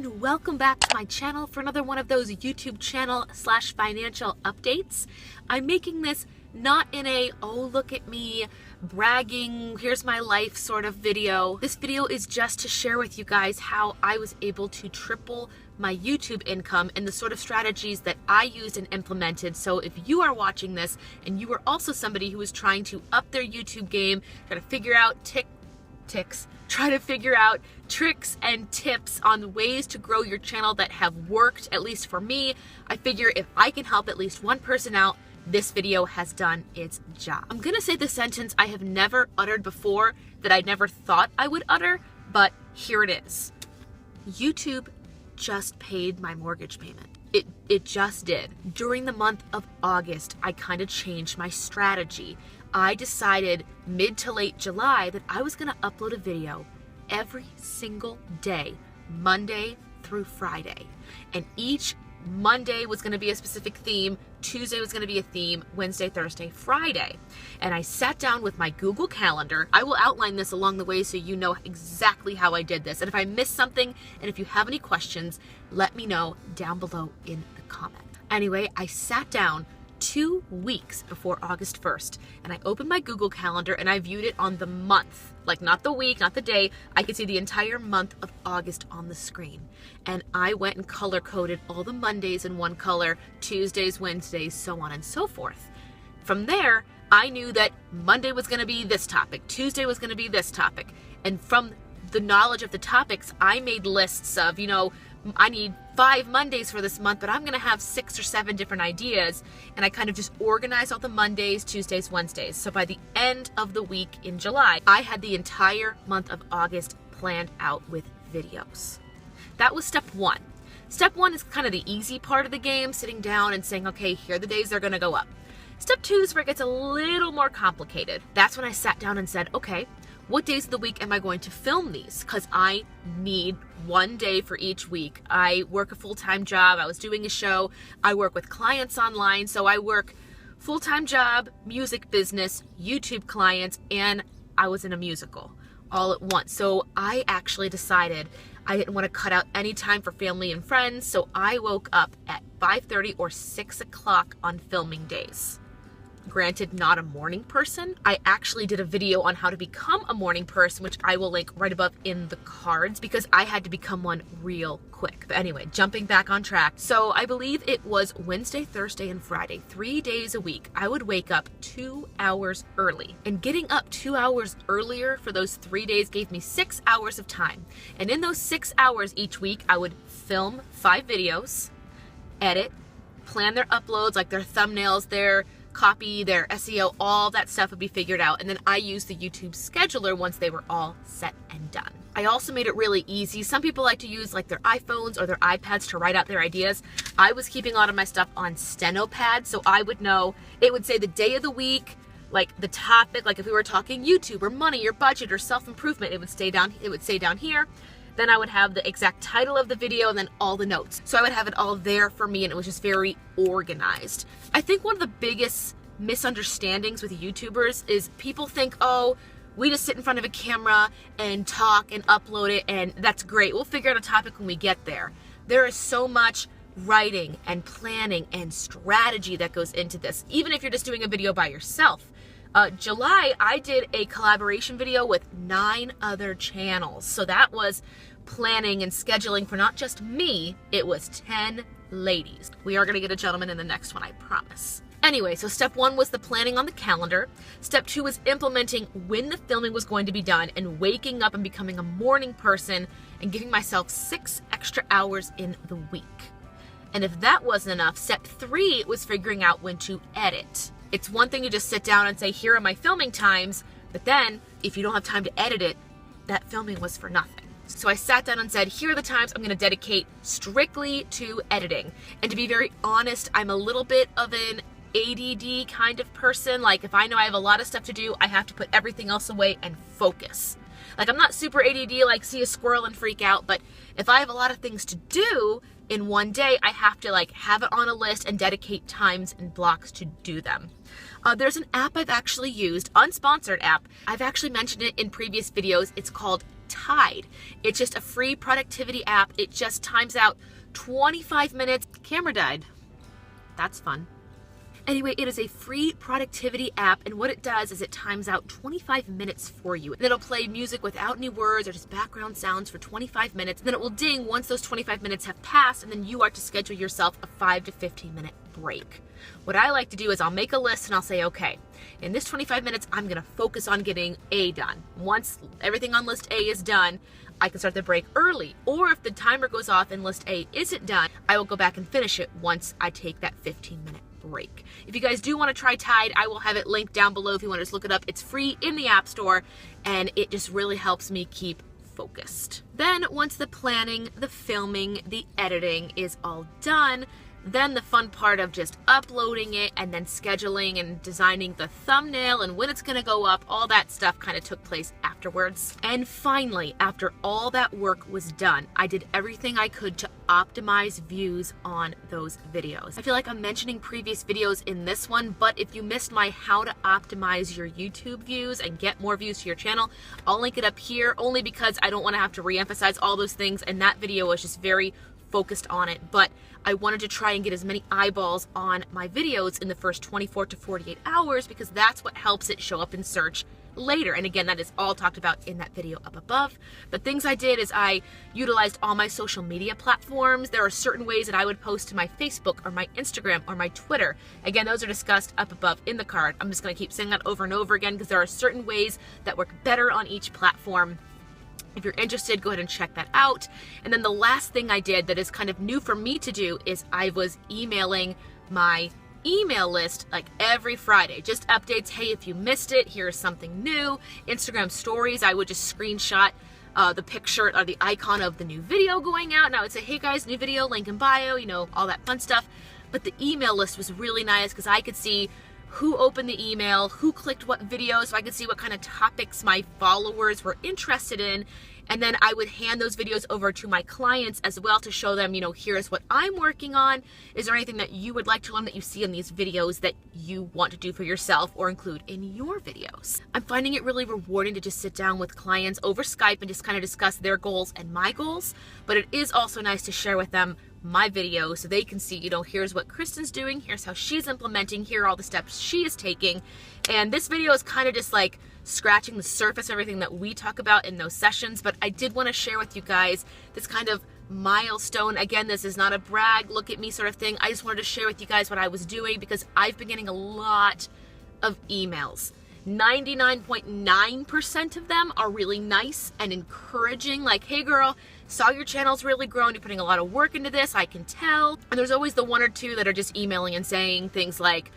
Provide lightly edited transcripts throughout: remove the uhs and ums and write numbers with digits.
and welcome back to my channel for another one of those YouTube channel / financial updates. I'm making this not in a, oh look at me, bragging, here's my life sort of video. This video is just to share with you guys how I was able to triple my YouTube income and the sort of strategies that I used and implemented. So if you are watching this and you are also somebody who is trying to up their YouTube game, try to figure out try to figure out tricks and tips on ways to grow your channel that have worked, at least for me, I figure if I can help at least one person out, this video has done its job. I'm gonna say the sentence I have never uttered before that I never thought I would utter, but here it is. YouTube just paid my mortgage payment. It just did. During the month of August, I kind of changed my strategy. I decided mid to late July that I was gonna upload a video every single day, Monday through Friday. And each Monday was gonna be a specific theme, Tuesday was gonna be a theme, Wednesday, Thursday, Friday. And I sat down with my Google Calendar. I will outline this along the way so you know exactly how I did this. And if I missed something, and if you have any questions, let me know down below in the comment. Anyway, I sat down 2 weeks before August 1st, and I opened my Google Calendar and I viewed it on the month, like not the week, not the day. I could see the entire month of August on the screen. And I went and color coded all the Mondays in one color, Tuesdays, Wednesdays, so on and so forth. From there, I knew that Monday was going to be this topic, Tuesday was going to be this topic. And from the knowledge of the topics, I made lists of, I need 5 Mondays for this month, but I'm gonna have 6 or 7 different ideas. And I kind of just organized all the Mondays, Tuesdays, Wednesdays. So by the end of the week in July, I had the entire month of August planned out with videos. That was step 1. Step 1 is kind of the easy part of the game, sitting down and saying, okay, here are the days they're gonna go up. Step 2 is where it gets a little more complicated. That's when I sat down and said, okay, what days of the week am I going to film these? Because I need one day for each week. I work a full-time job. I was doing a show. I work with clients online. So I work full-time job, music business, YouTube clients, and I was in a musical all at once. So I actually decided I didn't want to cut out any time for family and friends. So I woke up at 5:30 or 6 o'clock on filming days. Granted, not a morning person. I actually did a video on how to become a morning person, which I will link right above in the cards because I had to become one real quick. But anyway, jumping back on track. So I believe it was Wednesday, Thursday, and Friday, 3 days a week. I would wake up 2 hours early. And getting up 2 hours earlier for those 3 days gave me 6 hours of time. And in those 6 hours each week, I would film 5 videos, edit, plan their uploads, like their thumbnails, their copy, their SEO, all that stuff would be figured out. And then I used the YouTube scheduler once they were all set and done. I also made it really easy. Some people like to use like their iPhones or their iPads to write out their ideas. I was keeping a lot of my stuff on steno pad, so I would know, it would say the day of the week, like the topic, like if we were talking YouTube or money or budget or self-improvement, it would say down here. Then I would have the exact title of the video and then all the notes. So I would have it all there for me and it was just very organized. I think one of the biggest misunderstandings with YouTubers is people think, oh, we just sit in front of a camera and talk and upload it and that's great. We'll figure out a topic when we get there. There is so much writing and planning and strategy that goes into this, even if you're just doing a video by yourself. July, I did a collaboration video with 9 other channels. So that was planning and scheduling for not just me, it was 10 ladies. We are gonna get a gentleman in the next one, I promise. Anyway, so step 1 was the planning on the calendar. Step 2 was implementing when the filming was going to be done and waking up and becoming a morning person and giving myself 6 extra hours in the week. And if that wasn't enough, step 3 was figuring out when to edit. It's one thing to just sit down and say, here are my filming times, but then if you don't have time to edit it, that filming was for nothing. So I sat down and said, here are the times I'm gonna dedicate strictly to editing. And to be very honest, I'm a little bit of an ADD kind of person. Like if I know I have a lot of stuff to do, I have to put everything else away and focus. Like I'm not super ADD, like see a squirrel and freak out, but if I have a lot of things to do in one day, I have to like have it on a list and dedicate times and blocks to do them. There's an app I've actually used, unsponsored app. I've actually mentioned it in previous videos. It's called Tide. It's just a free productivity app. It just times out 25 minutes. Camera died. That's fun. Anyway, it is a free productivity app, and what it does is it times out 25 minutes for you. And it'll play music without any words or just background sounds for 25 minutes. And then it will ding once those 25 minutes have passed, and then you are to schedule yourself a 5 to 15 minute break. What I like to do is I'll make a list and I'll say, okay, in this 25 minutes, I'm gonna focus on getting A done. Once everything on list A is done, I can start the break early. Or if the timer goes off and list A isn't done, I will go back and finish it once I take that 15-minute break. If you guys do want to try Tide, I will have it linked down below if you want to just look it up. It's free in the App Store, and it just really helps me keep focused. Then once the planning, the filming, the editing is all done, then the fun part of just uploading it and then scheduling and designing the thumbnail and when it's going to go up, all that stuff kind of took place afterwards. And finally, after all that work was done, I did everything I could to optimize views on those videos. I feel like I'm mentioning previous videos in this one, but if you missed my how to optimize your YouTube views and get more views to your channel, I'll link it up here only because I don't want to have to re-emphasize all those things, and that video was just very focused on it. But I wanted to try and get as many eyeballs on my videos in the first 24 to 48 hours because that's what helps it show up in search later. And again, that is all talked about in that video up above. The things I did is I utilized all my social media platforms. There are certain ways that I would post to my Facebook or my Instagram or my Twitter. Again, those are discussed up above in the card. I'm just going to keep saying that over and over again because there are certain ways that work better on each platform. If you're interested, go ahead and check that out. And then the last thing I did that is kind of new for me to do is I was emailing my email list like every Friday. Just updates. Hey, if you missed it, here's something new. Instagram stories, I would just screenshot the picture or the icon of the new video going out. And I would say, hey guys, new video, link in bio, you know, all that fun stuff. But the email list was really nice because I could see who opened the email, who clicked what video, so I could see what kind of topics my followers were interested in. And then I would hand those videos over to my clients as well to show them, you know, here's what I'm working on. Is there anything that you would like to learn that you see in these videos that you want to do for yourself or include in your videos? I'm finding it really rewarding to just sit down with clients over Skype and just kind of discuss their goals and my goals. But it is also nice to share with them my video so they can see, you know, here's what Kristen's doing, here's how she's implementing, here are all the steps she is taking. And this video is kind of just like scratching the surface of everything that we talk about in those sessions, but I did want to share with you guys this kind of milestone. Again, this is not a brag, look at me sort of thing. I just wanted to share with you guys what I was doing because I've been getting a lot of emails. 99.9% of them are really nice and encouraging, like, hey girl, saw your channel's really grown, you're putting a lot of work into this, I can tell. And there's always the one or two that are just emailing and saying things like,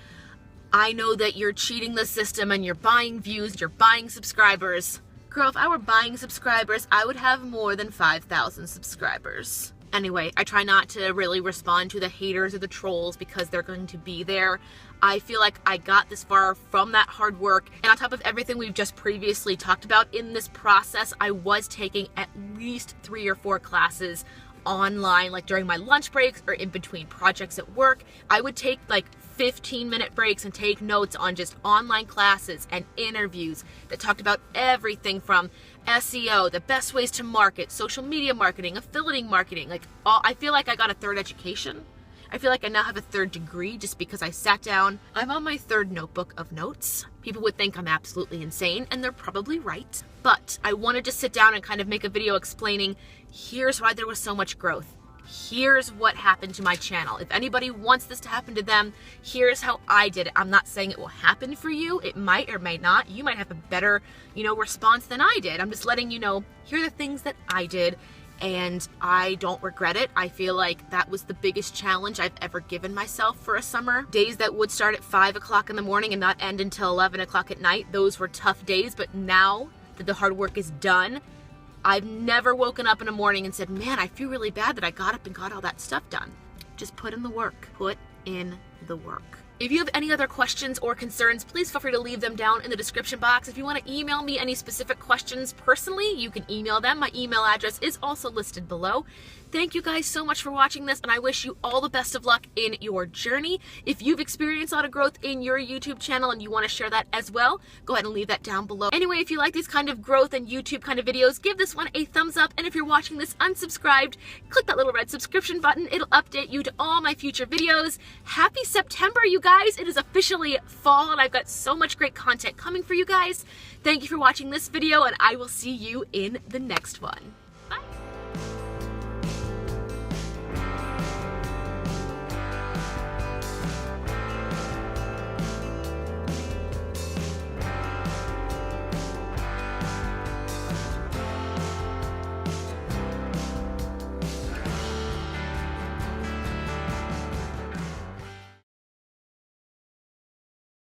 I know that you're cheating the system and you're buying views, you're buying subscribers. Girl, if I were buying subscribers, I would have more than 5,000 subscribers. Anyway, I try not to really respond to the haters or the trolls because they're going to be there. I feel like I got this far from that hard work, and on top of everything we've just previously talked about in this process, I was taking at least 3 or 4 classes online, like during my lunch breaks or in between projects at work. I would take like 15-minute breaks and take notes on just online classes and interviews that talked about everything from SEO, the best ways to market, social media marketing, affiliate marketing, like all. I feel like I got a third education. I feel like I now have a 3rd degree just because I sat down. I'm on my 3rd notebook of notes. People would think I'm absolutely insane, and they're probably right. But I wanted to sit down and kind of make a video explaining, here's why there was so much growth. Here's what happened to my channel. If anybody wants this to happen to them, here's how I did it. I'm not saying it will happen for you. It might or may not. You might have a better, you know, response than I did. I'm just letting you know, here are the things that I did. And I don't regret it. I feel like that was the biggest challenge I've ever given myself for a summer. Days that would start at 5 o'clock in the morning and not end until 11 o'clock at night, those were tough days. But now that the hard work is done, I've never woken up in a morning and said, man, I feel really bad that I got up and got all that stuff done. Just put in the work. Put in the work. If you have any other questions or concerns, please feel free to leave them down in the description box. If you want to email me any specific questions personally, you can email them. My email address is also listed below. Thank you guys so much for watching this, and I wish you all the best of luck in your journey. If you've experienced a lot of growth in your YouTube channel and you want to share that as well, go ahead and leave that down below. Anyway, if you like these kind of growth and YouTube kind of videos, give this one a thumbs up, and if you're watching this unsubscribed, click that little red subscription button. It'll update you to all my future videos. Happy September, you guys! It is officially fall, and I've got so much great content coming for you guys. Thank you for watching this video, and I will see you in the next one.